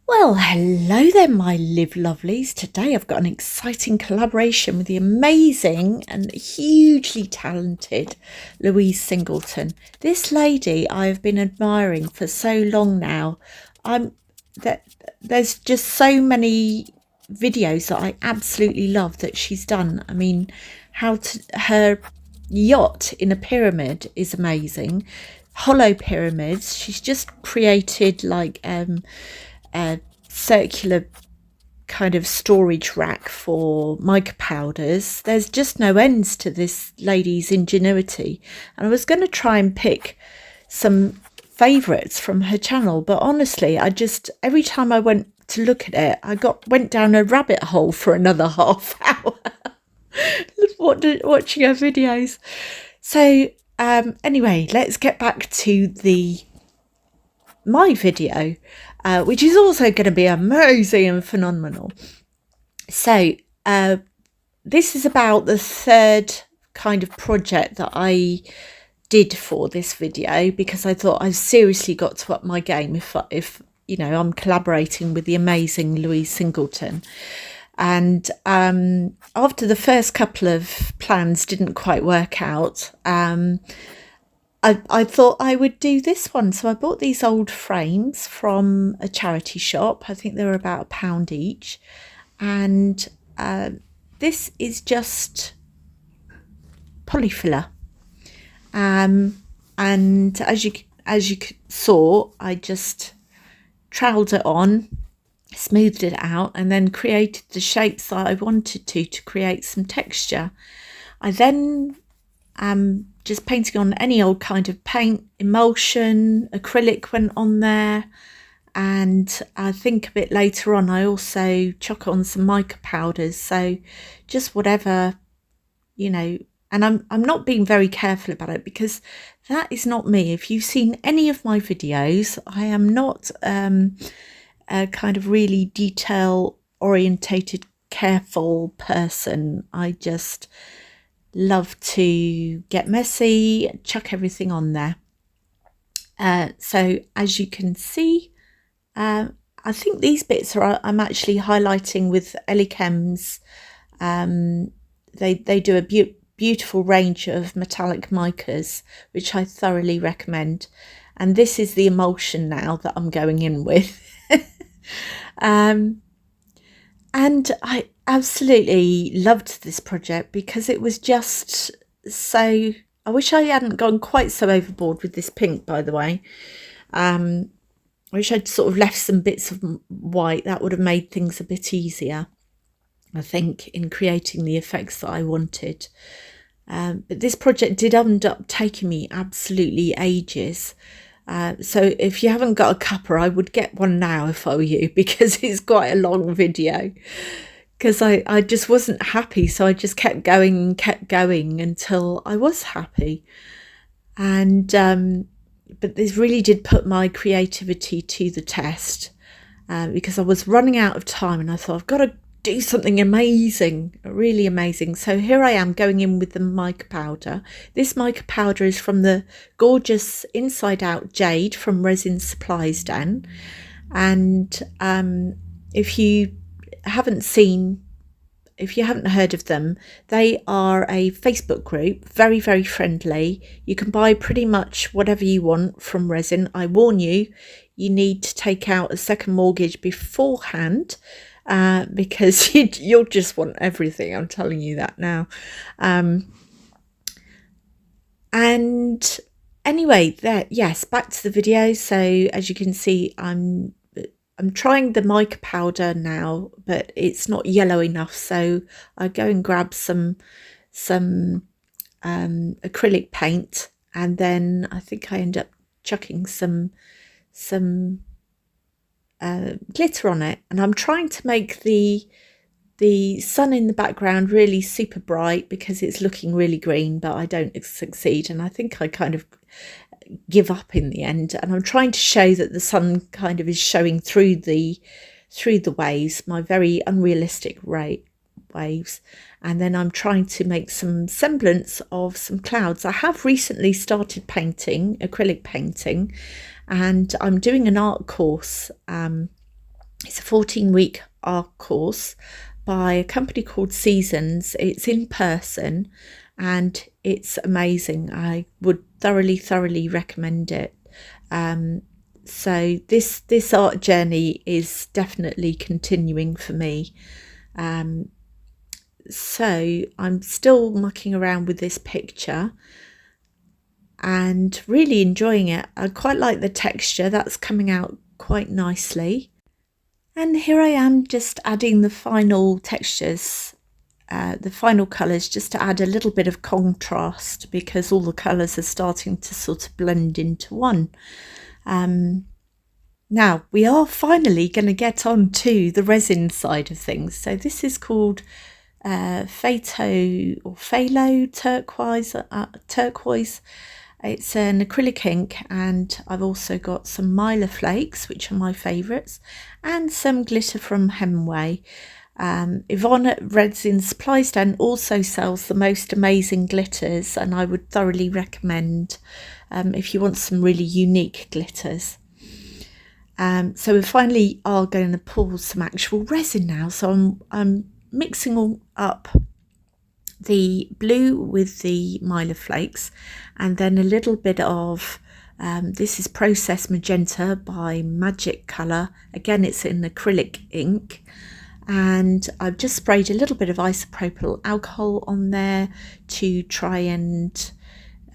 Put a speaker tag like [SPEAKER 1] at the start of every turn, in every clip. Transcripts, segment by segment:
[SPEAKER 1] Well, hello there, my live lovelies. Today I've got an exciting collaboration with the amazing and hugely talented Louise Singleton. This lady I've been admiring for so long now. I'm that there's just so many videos that I absolutely love that she's done. I mean, her yacht in a pyramid is amazing. Hollow pyramids. She's just created like a circular kind of storage rack for mica powders. There's just no ends to this lady's ingenuity. And I was going to try and pick some favourites from her channel, but honestly, I just, every time I went to look at it, went down a rabbit hole for another half hour watching her videos. So anyway, let's get back to my video, which is also going to be amazing and phenomenal. So this is about the third kind of project that I did for this video, because I thought I've seriously got to up my game if you know, I'm collaborating with the amazing Louise Singleton. And after the first couple of plans didn't quite work out, I thought I would do this one. So I bought these old frames from a charity shop. I think they were about £1 each. And this is just polyfiller. And as you saw, I just troweled it on, smoothed it out, and then created the shapes that I wanted to create some texture. I then just painting on any old kind of paint, emulsion, acrylic went on there, and I think a bit later on I also chuck on some mica powders, so just whatever, you know. And I'm not being very careful about it, because that is not me. If you've seen any of my videos, I am not a kind of really detail orientated, careful person. I just love to get messy, chuck everything on there. So as you can see, I think these bits I'm actually highlighting with Ellie-Chem's. They do a beautiful range of metallic micas, which I thoroughly recommend. And this is the emulsion now that I'm going in with. And I absolutely loved this project because it was just so, I wish I hadn't gone quite so overboard with this pink, by the way. I wish I'd sort of left some bits of white. That would have made things a bit easier, I think, in creating the effects that I wanted. But this project did end up taking me absolutely ages. So if you haven't got a cuppa, I would get one now if I were you, because it's quite a long video. Because I just wasn't happy, so I just kept going until I was happy. And but this really did put my creativity to the test, because I was running out of time, and I thought, I've got to do something amazing, really amazing. So here I am going in with the mica powder. This mica powder is from the gorgeous Inside Out Jade from Resin Supplies Den. And if you haven't heard of them, they are a Facebook group, very, very friendly. You can buy pretty much whatever you want from Resin. I warn you, you need to take out a second mortgage beforehand, because you'll just want everything. I'm telling you that now. And anyway, yes, back to the video. So as you can see, I'm trying the mica powder now, but it's not yellow enough, so I go and grab some acrylic paint, and then I think I end up chucking some glitter on it. And I'm trying to make the sun in the background really super bright, because it's looking really green, but I don't succeed, and I think I kind of give up in the end. And I'm trying to show that the sun kind of is showing through the waves, my very unrealistic waves. And then I'm trying to make some semblance of some clouds. I have recently started painting, acrylic painting, and I'm doing an art course It's a 14-week art course by a company called Seasons. It's in person and it's amazing. I would thoroughly recommend it. So this art journey is definitely continuing for me. So I'm still mucking around with this picture and really enjoying it. I quite like the texture, that's coming out quite nicely. And here I am just adding the final textures, the final colours, just to add a little bit of contrast because all the colours are starting to sort of blend into one. Now we are finally going to get on to the resin side of things. So this is called Phato or Phthalo turquoise. It's an acrylic ink, and I've also got some Mylar flakes, which are my favourites, and some glitter from Hemway. Yvonne at Resin Supplies Den also sells the most amazing glitters, and I would thoroughly recommend if you want some really unique glitters. So we finally are going to pour some actual resin now. So I'm mixing all up the blue with the Mylar flakes, and then a little bit of this is Process Magenta by Magic Colour. Again, it's in acrylic ink, and I've just sprayed a little bit of isopropyl alcohol on there to try and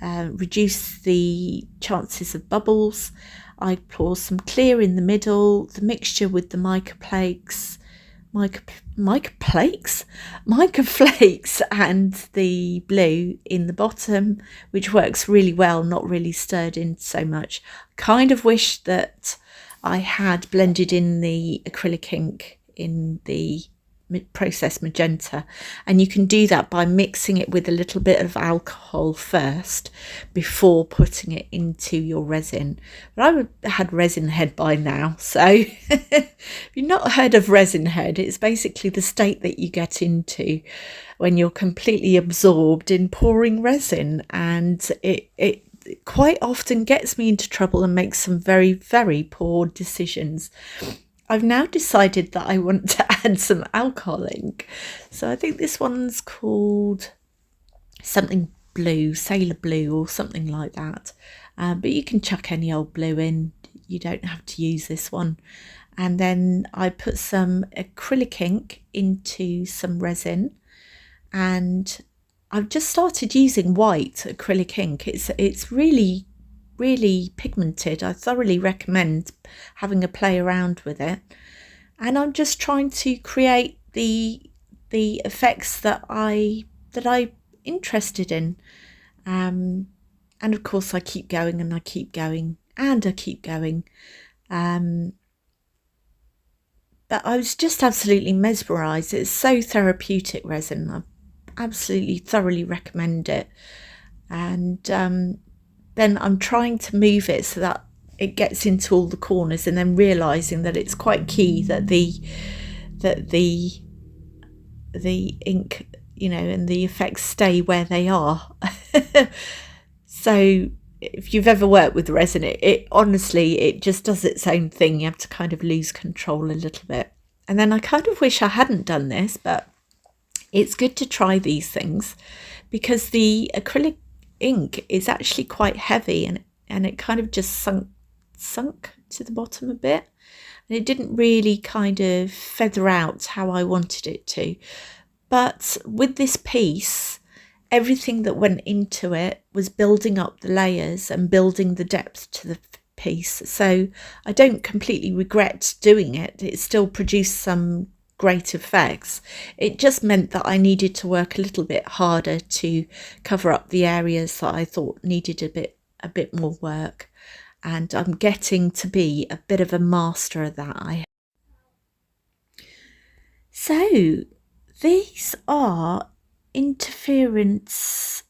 [SPEAKER 1] reduce the chances of bubbles. I pour some clear in the middle, the mixture with the mica flakes and the blue in the bottom, which works really well, not really stirred in so much. Kind of wish that I had blended in the acrylic ink in the Process Magenta, and you can do that by mixing it with a little bit of alcohol first before putting it into your resin. But I would have had resin head by now, so if you've not heard of resin head, it's basically the state that you get into when you're completely absorbed in pouring resin, and it quite often gets me into trouble and makes some very poor decisions. I've now decided that I want to add some alcohol ink. So I think this one's called something blue, Sailor Blue or something like that. But you can chuck any old blue in. You don't have to use this one. And then I put some acrylic ink into some resin. And I've just started using white acrylic ink. It's really pigmented. I thoroughly recommend having a play around with it, and I'm just trying to create the effects that I'm interested in, and of course I keep going and I keep going and I keep going, but I was just absolutely mesmerized. It's so therapeutic resin. I absolutely thoroughly recommend it. And then I'm trying to move it so that it gets into all the corners, and then realizing that it's quite key that the ink, and the effects stay where they are. So if you've ever worked with resin, it honestly, it just does its own thing. You have to kind of lose control a little bit. And then I kind of wish I hadn't done this, but it's good to try these things because the acrylic ink is actually quite heavy, and it kind of just sunk to the bottom a bit, and it didn't really kind of feather out how I wanted it to. But with this piece, everything that went into it was building up the layers and building the depth to the piece, so I don't completely regret doing it. It still produced some great effects. It just meant that I needed to work a little bit harder to cover up the areas that I thought needed a bit more work, and I'm getting to be a bit of a master of that. So these are interference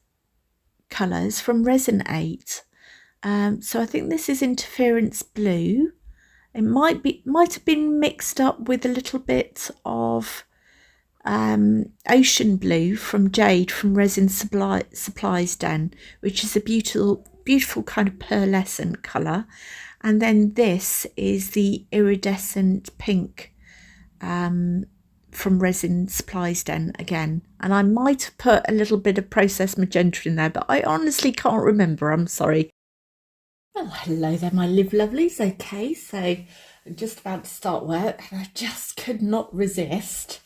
[SPEAKER 1] colours from Resin 8. So I think this is interference blue. It might have been mixed up with a little bit of ocean blue from Jade from Resin Supplies Den, which is a beautiful kind of pearlescent colour. And then this is the iridescent pink from Resin Supplies Den again, and I might have put a little bit of processed magenta in there, but I honestly can't remember. I'm sorry. Well, hello there, my live lovelies. Okay, so I'm just about to start work, and I just could not resist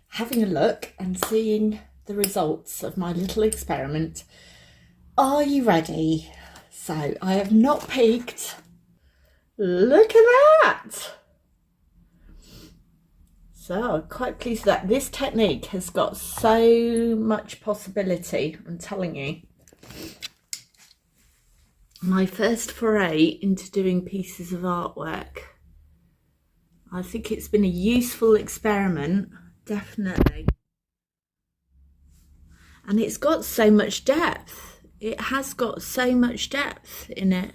[SPEAKER 1] having a look and seeing the results of my little experiment. Are you ready? So I have not peeked. Look at that. So I'm quite pleased that this technique has got so much possibility, I'm telling you. My first foray into doing pieces of artwork. I think it's been a useful experiment, definitely. And it's got so much depth. It has got so much depth in it.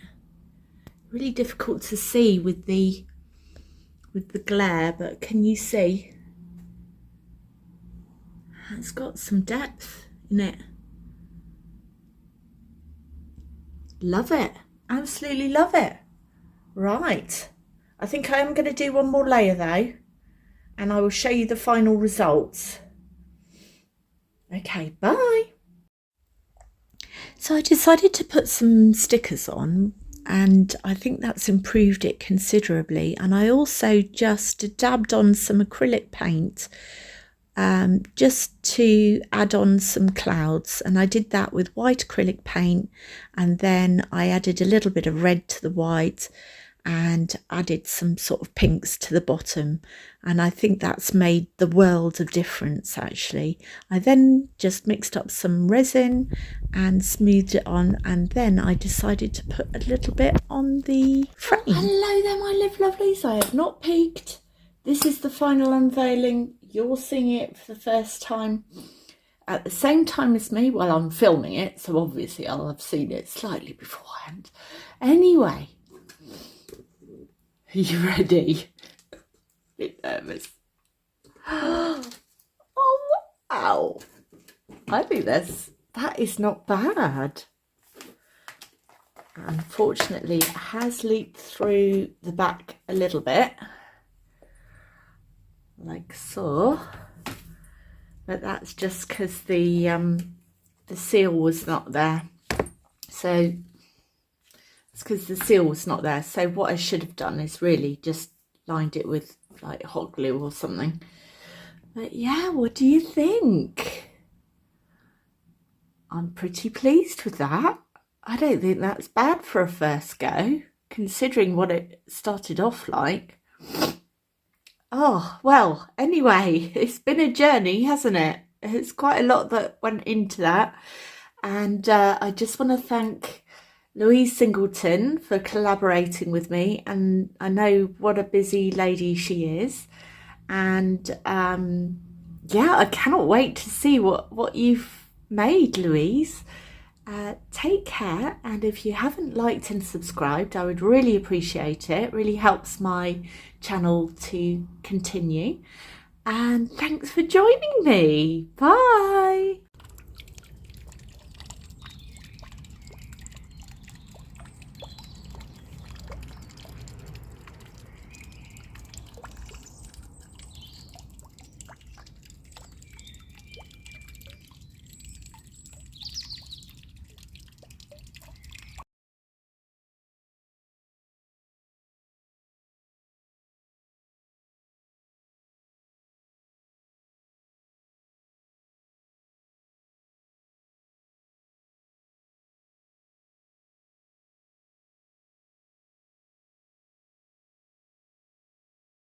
[SPEAKER 1] Really difficult to see with the glare, but can you see? It's got some depth in it. Love it. Absolutely love it. Right. I think I am going to do one more layer though, and I will show you the final results. Okay, bye. So I decided to put some stickers on, and I think that's improved it considerably. And I also just dabbed on some acrylic paint just to add on some clouds, and I did that with white acrylic paint, and then I added a little bit of red to the white and added some sort of pinks to the bottom, and I think that's made the world of difference actually. I then just mixed up some resin and smoothed it on, and then I decided to put a little bit on the frame. Hello there, my live lovelies. I have not peeked. This is the final unveiling. You're seeing it for the first time at the same time as me. Well, I'm filming it, so obviously I'll have seen it slightly beforehand. Anyway, are you ready? A bit nervous. Oh, wow. I think that is not bad. Unfortunately, it has leaked through the back a little bit, like so, but that's just because the seal was not there. So it's because the seal was not there. So what I should have done is really just lined it with like hot glue or something. But yeah, what do you think? I'm pretty pleased with that. I don't think that's bad for a first go, considering what it started off like. Oh, well, anyway, it's been a journey, hasn't it? It's quite a lot that went into that. And I just want to thank Louise Singleton for collaborating with me. And I know what a busy lady she is. And yeah, I cannot wait to see what you've made, Louise. Take care, and if you haven't liked and subscribed, I would really appreciate it. It really helps my channel to continue. And thanks for joining me. Bye.